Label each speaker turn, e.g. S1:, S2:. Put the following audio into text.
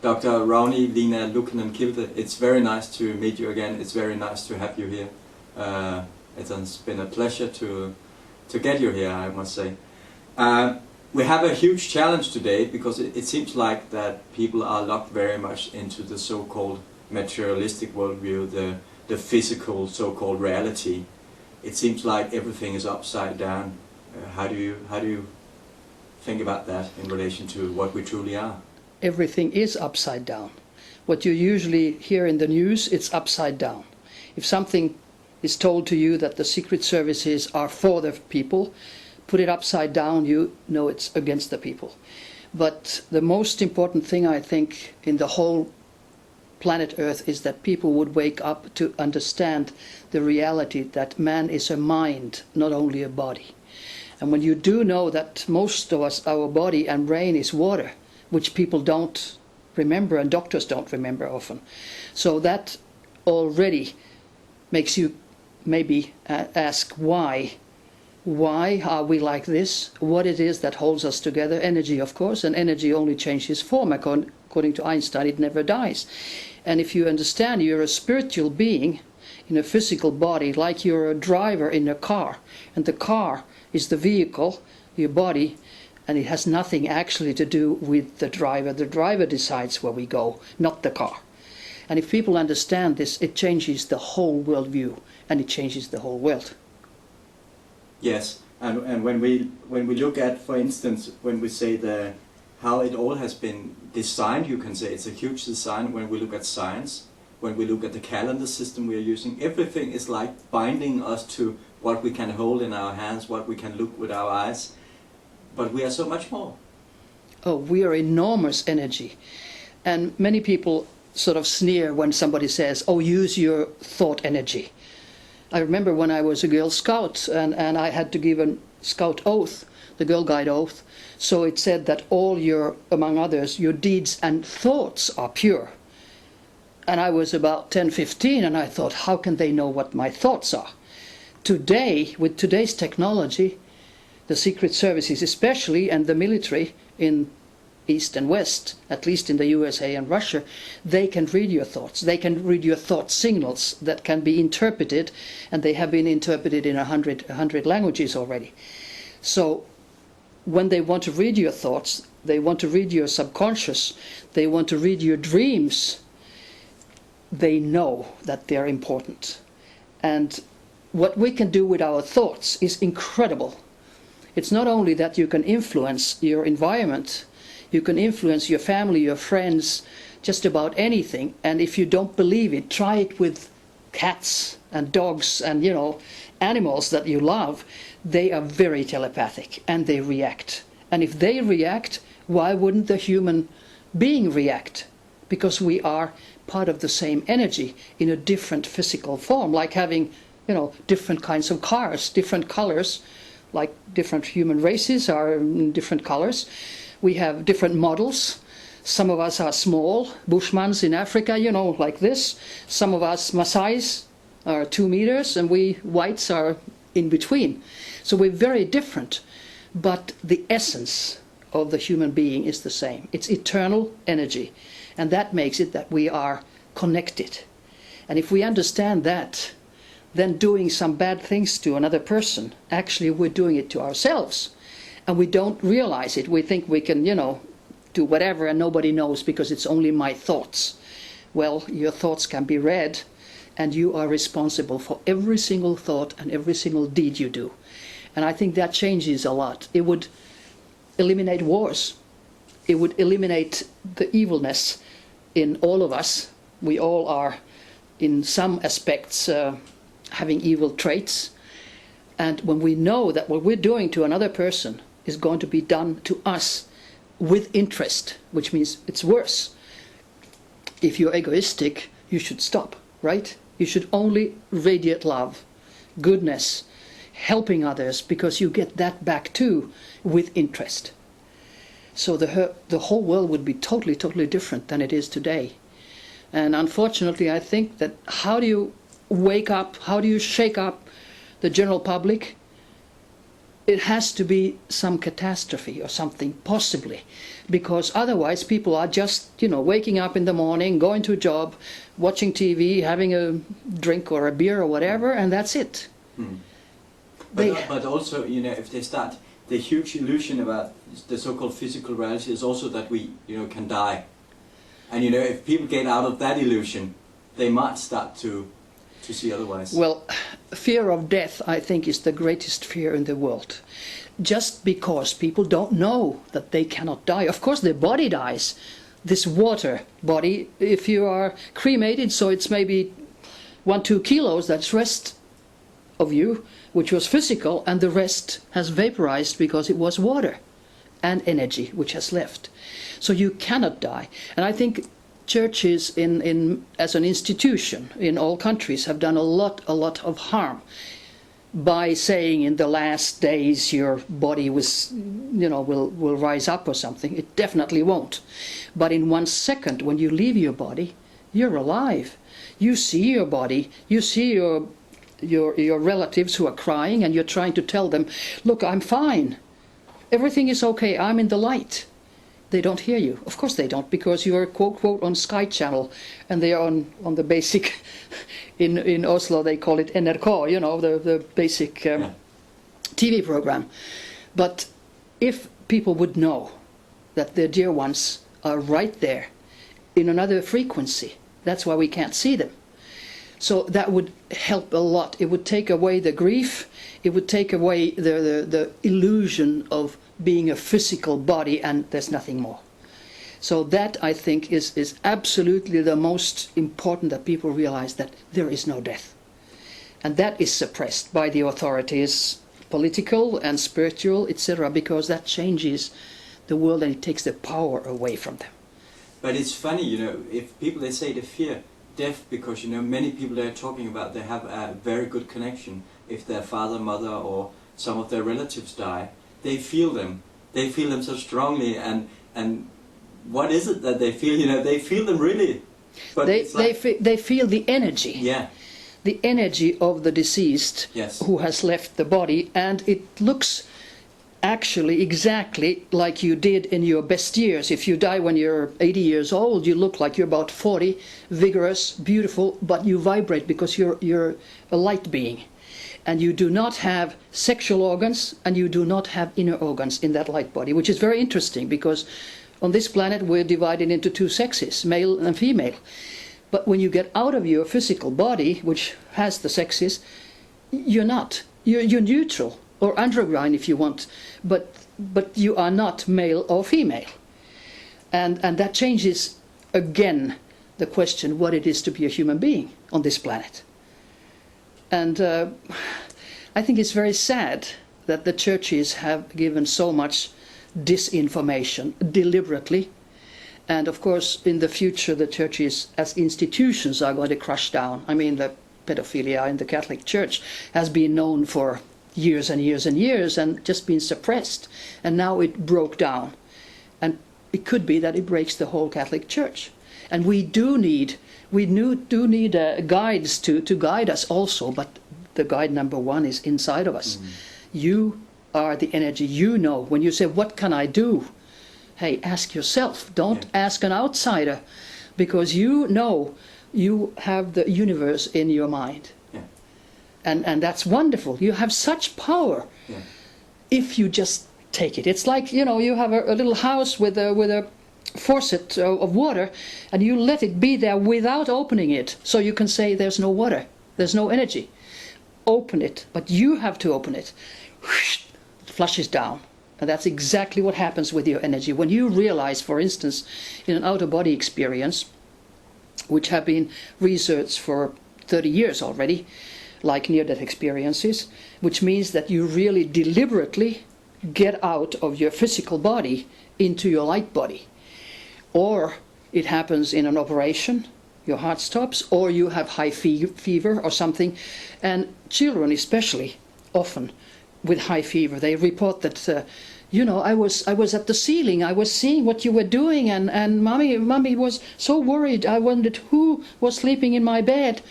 S1: Dr. Rauni-Leena Luukanen Kilde, it's very nice to meet you again. It's very nice to have you here. It's been a pleasure to get you here, I must say. We have a huge challenge today because it seems like that people are locked very much into the so-called materialistic worldview, the physical so-called reality. It seems like everything is upside down. How do you think about that in relation to what we truly are?
S2: Everything is upside down. What you usually hear in the news, it's upside down. If something is told to you that the secret services are for the people, put it upside down, you know it's against the people. But the most important thing, I think, in the whole planet Earth is that people would wake up to understand the reality that man is a mind, not only a body. And when you do know that most of us, our body and brain is water, which people don't remember and doctors don't remember often. So that already makes you maybe ask why. Why are we like this? What it is that holds us together? Energy, of course, and energy only changes form. According to Einstein, it never dies. And if you understand you're a spiritual being in a physical body, like you're a driver in a car, and the car is the vehicle, your body, and it has nothing actually to do with the driver. The driver decides where we go, not the car. And if people understand this, it changes the whole worldview, and it changes the whole world.
S1: Yes, and when we look at, for instance, when we say how it all has been designed, you can say it's a huge design. When we look at science, when we look at the calendar system we are using, everything is like binding us to what we can hold in our hands, what we can look with our eyes. But we are so much more.
S2: Oh, we are enormous energy. And many people sort of sneer when somebody says, oh, use your thought energy. I remember when I was a Girl Scout and I had to give a Scout oath, the Girl Guide oath. So it said that all your, among others, your deeds and thoughts are pure. And I was about 10, 15 and I thought, how can they know what my thoughts are? Today, with today's technology, the secret services especially, and the military in East and West, at least in the USA and Russia, they can read your thoughts. They can read your thought signals that can be interpreted, and they have been interpreted in 100 languages already. So when they want to read your thoughts, they want to read your subconscious, they want to read your dreams, they know that they're important. And what we can do with our thoughts is incredible. It's not only that you can influence your environment, you can influence your family, your friends, just about anything. And if you don't believe it, try it with cats and dogs and, animals that you love. They are very telepathic and they react. And if they react, why wouldn't the human being react? Because we are part of the same energy in a different physical form, like having, different kinds of cars, different colors. Like different human races are in different colors. We have different models. Some of us are small, Bushmans in Africa, like this. Some of us Maasais are 2 meters and we whites are in between. So we're very different. But the essence of the human being is the same. It's eternal energy. And that makes it that we are connected. And if we understand that, then doing some bad things to another person, actually we're doing it to ourselves. And we don't realize it. We think we can, do whatever and nobody knows because it's only my thoughts. Well, your thoughts can be read and you are responsible for every single thought and every single deed you do. And I think that changes a lot. It would eliminate wars. It would eliminate the evilness in all of us. We all are, in some aspects, having evil traits. And when we know that what we're doing to another person is going to be done to us with interest, which means it's worse. If you're egoistic, you should stop, right? You should only radiate love, goodness, helping others, because you get that back too with interest. So the whole world would be totally, totally different than it is today. And unfortunately, I think that how do you wake up, how do you shake up the general public? it has to be some catastrophe or something, possibly, because otherwise people are just, waking up in the morning, going to a job, watching TV, having a drink or a beer or whatever, and that's it.
S1: But also, if they start, the huge illusion about the so-called physical reality is also that we, can die. And if people get out of that illusion, they might start to see otherwise.
S2: Well, fear of death, I think, is the greatest fear in the world. Just because people don't know that they cannot die. Of course, their body dies. This water body, if you are cremated, so it's maybe 1-2 kilos, that's rest of you, which was physical, and the rest has vaporized because it was water and energy which has left. So you cannot die. And I think churches as an institution in all countries have done a lot of harm by saying in the last days your body will rise up or something. It definitely won't. But in 1 second, when you leave your body, you're alive. You see your body, you see your relatives who are crying, and you're trying to tell them, look, I'm fine. Everything is okay, I'm in the light. They don't hear you. Of course they don't, because you are quote on Sky Channel, and they are on the basic, in Oslo they call it NRK, the basic TV program. But if people would know that their dear ones are right there in another frequency, that's why we can't see them. So that would help a lot. It would take away the grief. It would take away the illusion of being a physical body, and there's nothing more. So that, I think, is absolutely the most important, that people realize that there is no death. And that is suppressed by the authorities, political and spiritual, etc., because that changes the world and it takes the power away from them.
S1: But it's funny, if people, they say they fear death because, many people they're talking about, they have a very good connection. If their father, mother, or some of their relatives die, they feel them. They feel them so strongly, and what is it that they feel? They feel them really. But
S2: they feel the energy.
S1: Yeah.
S2: The energy of the deceased,
S1: yes,
S2: who has left the body, and it looks actually exactly like you did in your best years. If you die when you're 80 years old, you look like you're about 40, vigorous, beautiful, but you vibrate because you're a light being. And you do not have sexual organs, and you do not have inner organs in that light body, which is very interesting, because on this planet we're divided into 2 sexes, male and female. But when you get out of your physical body, which has the sexes, you're not. You're neutral, or androgyne if you want, but you are not male or female. And that changes again the question what it is to be a human being on this planet. And I think it's very sad that the churches have given so much disinformation deliberately. And of course, in the future, the churches as institutions are going to crush down. I mean, the pedophilia in the Catholic Church has been known for years and years and years and just been suppressed. And now it broke down. And it could be that it breaks the whole Catholic Church. And we do need guides to guide us also, but the guide number 1 is inside of us. You are the energy. When you say, what can I do? Hey, ask yourself. Don't ask an outsider, because you have the universe in your mind.
S1: Yeah.
S2: And that's wonderful. You have such power if you just take it. It's like, you have a little house with a faucet of water, and you let it be there without opening it, so you can say there's no water, there's no energy. Open it, but you have to open it. It flushes down. And that's exactly what happens with your energy. When you realize, for instance, in an out-of-body experience, which have been researched for 30 years already, like near-death experiences, which means that you really deliberately get out of your physical body into your light body. Or it happens in an operation, your heart stops, or you have high fever or something. And children especially, often with high fever, they report that, I was at the ceiling, I was seeing what you were doing, and mommy was so worried, I wondered who was sleeping in my bed.